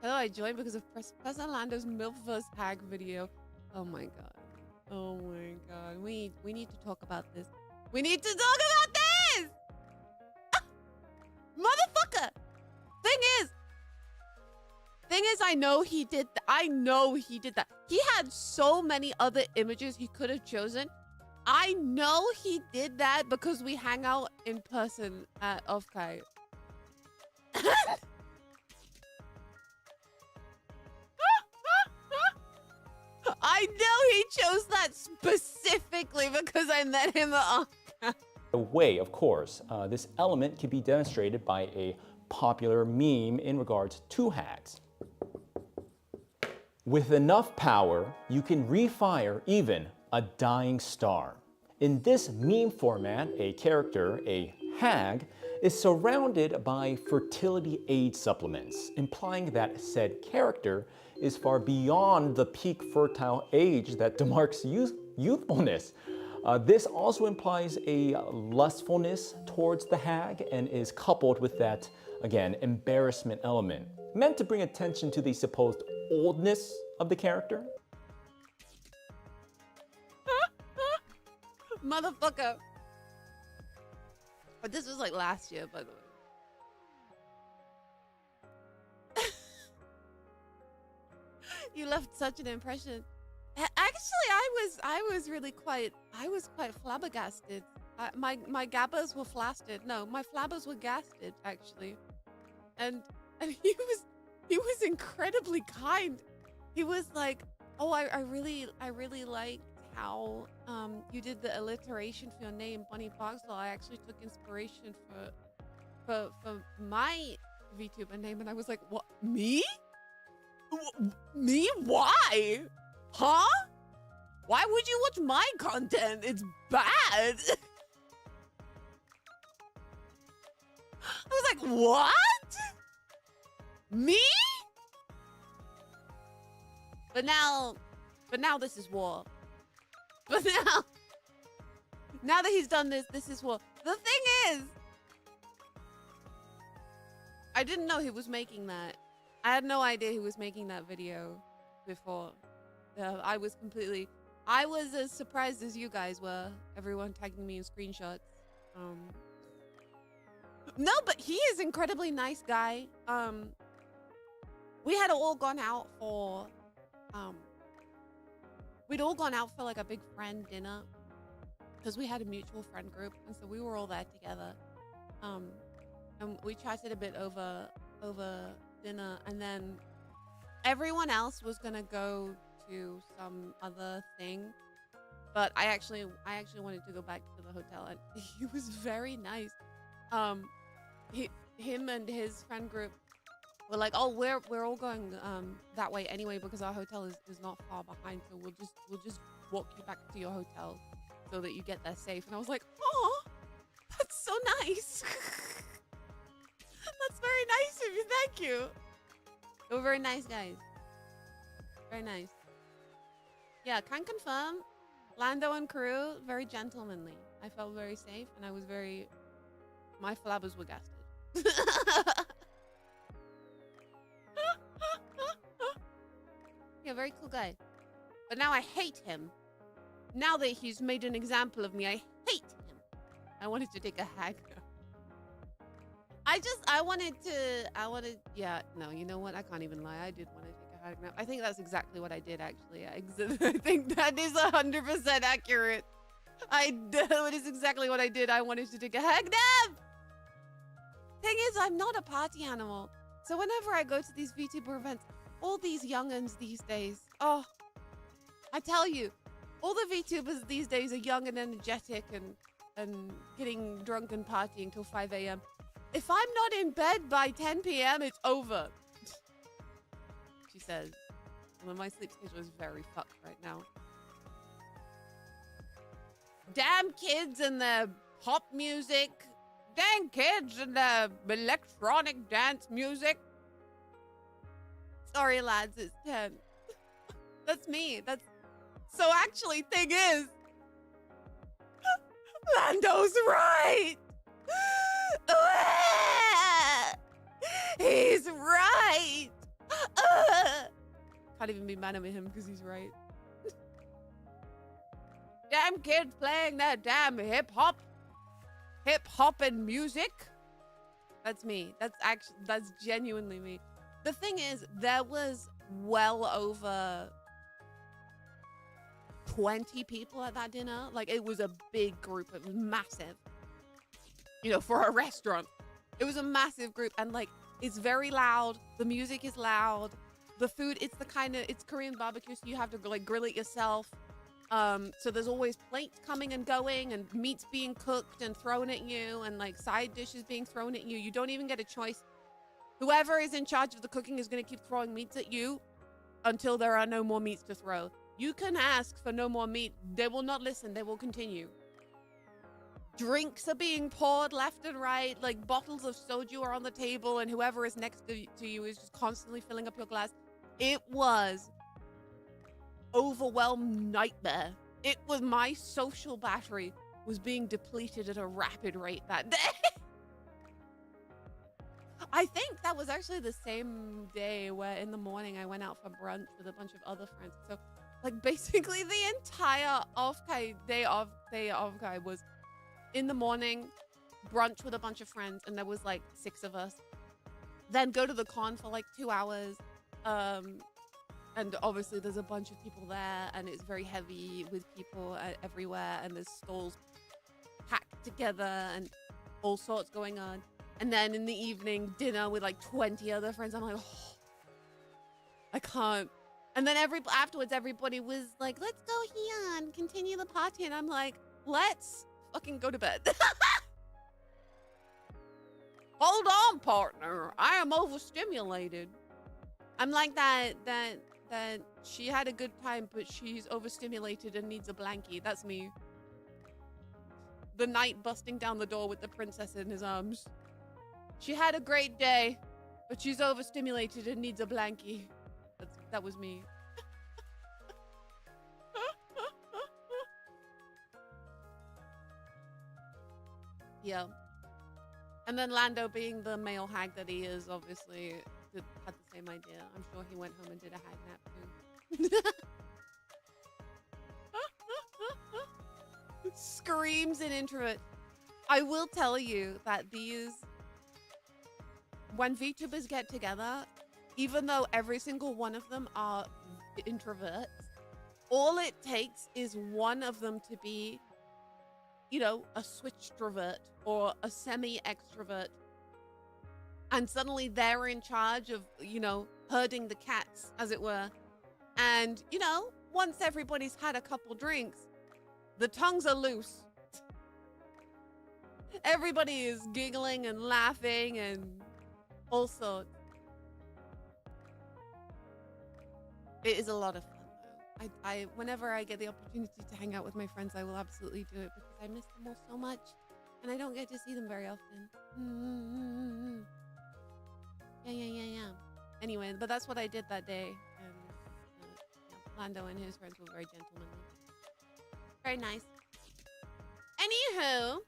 Hello, I joined because of Professor Lando's MILF vs. Hag video. Oh my god. Oh my god. We need to talk about this. We need to talk about this! Motherfucker! Thing is, I know he did I know he did that. He had so many other images he could have chosen. I know he did that because we hang out in person at Offkai. I know he chose that specifically because I met him at Offkai. The way, of course, this element can be demonstrated by a popular meme in regards to hags. With enough power, you can refire even a dying star. In this meme format, a character, a hag, is surrounded by fertility aid supplements, implying that said character is far beyond the peak fertile age that demarks youthfulness. This also implies a lustfulness towards the hag and is coupled with that, again, embarrassment element, meant to bring attention to the supposed oldness of the character. Motherfucker. But this was like last year, by the way. You left such an impression. Actually, I was really quite flabbergasted. My gabbers were flasted. No, my flabbers were gasted, actually. And he was incredibly kind. He was like, oh, I really liked how you did the alliteration for your name, Bunny Foxlaw. I actually took inspiration for my VTuber name, and I was like, what? Me? Me? Why? Huh? Why would you watch my content? It's bad. I was like, what? Me? But now this is war. But now that he's done this is war. The thing is, I didn't know he was making that. I had no idea he was making that video before. I was as surprised as you guys were. Everyone tagging me in screenshots. No, but he is incredibly nice guy. We had all gone out for we'd all gone out for like a big friend dinner because we had a mutual friend group, and so we were all there together. And we chatted a bit over dinner, and then everyone else was gonna go to some other thing, but I actually wanted to go back to the hotel, and he was very nice. Him and his friend group were like, oh, we're all going that way anyway because our hotel is not far behind, so we'll just walk you back to your hotel so that you get there safe. And I was like, oh, that's so nice. That's very nice of you. Thank you. They were very nice guys. Very nice. Yeah, can confirm. Lando and crew, very gentlemanly. I felt very safe, and I was very... My flabbers were gasted. Yeah, very cool guy. But now I hate him. Now that he's made an example of me, I hate him. I wanted to take a hag. Yeah, no, you know what? I can't even lie. I did want to take a hag nap. I think that's exactly what I did, actually. I think that is 100% accurate. It is exactly what I did. I wanted to take a hag nap. Thing is, I'm not a party animal. So whenever I go to these VTuber events, all these young'uns these days, oh, I tell you, all the VTubers these days are young and energetic and getting drunk and partying till 5 a.m. If I'm not in bed by 10 p.m., it's over. She says. Well, my sleep schedule is very fucked right now. Damn kids and their pop music. Dang kids and their electronic dance music. Sorry, lads, it's 10. That's me. So actually, thing is, Lando's right. He's right. Can't even be mad at him because he's right. Damn kids playing that damn hip hop and music. That's me. That's genuinely me. The thing is, there was well over 20 people at that dinner. Like, it was a big group. It was massive. You know, for a restaurant. It was a massive group, and like, it's very loud. The music is loud. The food, it's Korean barbecue, so you have to like grill it yourself. So there's always plates coming and going, and meats being cooked and thrown at you, and like side dishes being thrown at you. You don't even get a choice. Whoever is in charge of the cooking is going to keep throwing meats at you until there are no more meats to throw. You can ask for no more meat. They will not listen. They will continue. Drinks are being poured left and right. Like, bottles of soju are on the table, and whoever is next to you is just constantly filling up your glass. It was overwhelmed nightmare. It was, my social battery was being depleted at a rapid rate that day. I think that was actually the same day where in the morning I went out for brunch with a bunch of other friends. So like basically the entire day off was in the morning, brunch with a bunch of friends, and there was like 6 of us. Then go to the con for like 2 hours. And obviously there's a bunch of people there, and it's very heavy with people everywhere, and there's stalls packed together and all sorts going on. And then in the evening, dinner with like 20 other friends. I'm like, oh, I can't. And then afterwards, everybody was like, let's go here and continue the party. And I'm like, let's fucking go to bed. Hold on, partner. I am overstimulated. I'm like that she had a good time, but she's overstimulated and needs a blankie. That's me. The knight busting down the door with the princess in his arms. She had a great day, but she's overstimulated and needs a blankie. That was me. Yeah. And then Lando, being the male hag that he is, obviously had the same idea. I'm sure he went home and did a hag nap too. Screams an introvert. I will tell you that when VTubers get together, even though every single one of them are introverts, all it takes is one of them to be, you know, a switch-trovert or a semi-extrovert. And suddenly they're in charge of, you know, herding the cats, as it were. And, you know, once everybody's had a couple drinks, the tongues are loose. Everybody is giggling and laughing and all sorts. It is a lot of fun, though. Whenever I get the opportunity to hang out with my friends, I will absolutely do it because I miss them all so much. And I don't get to see them very often. Yeah. Anyway, but that's what I did that day. And yeah, Lando and his friends were very gentlemanly. Very nice. Anywho.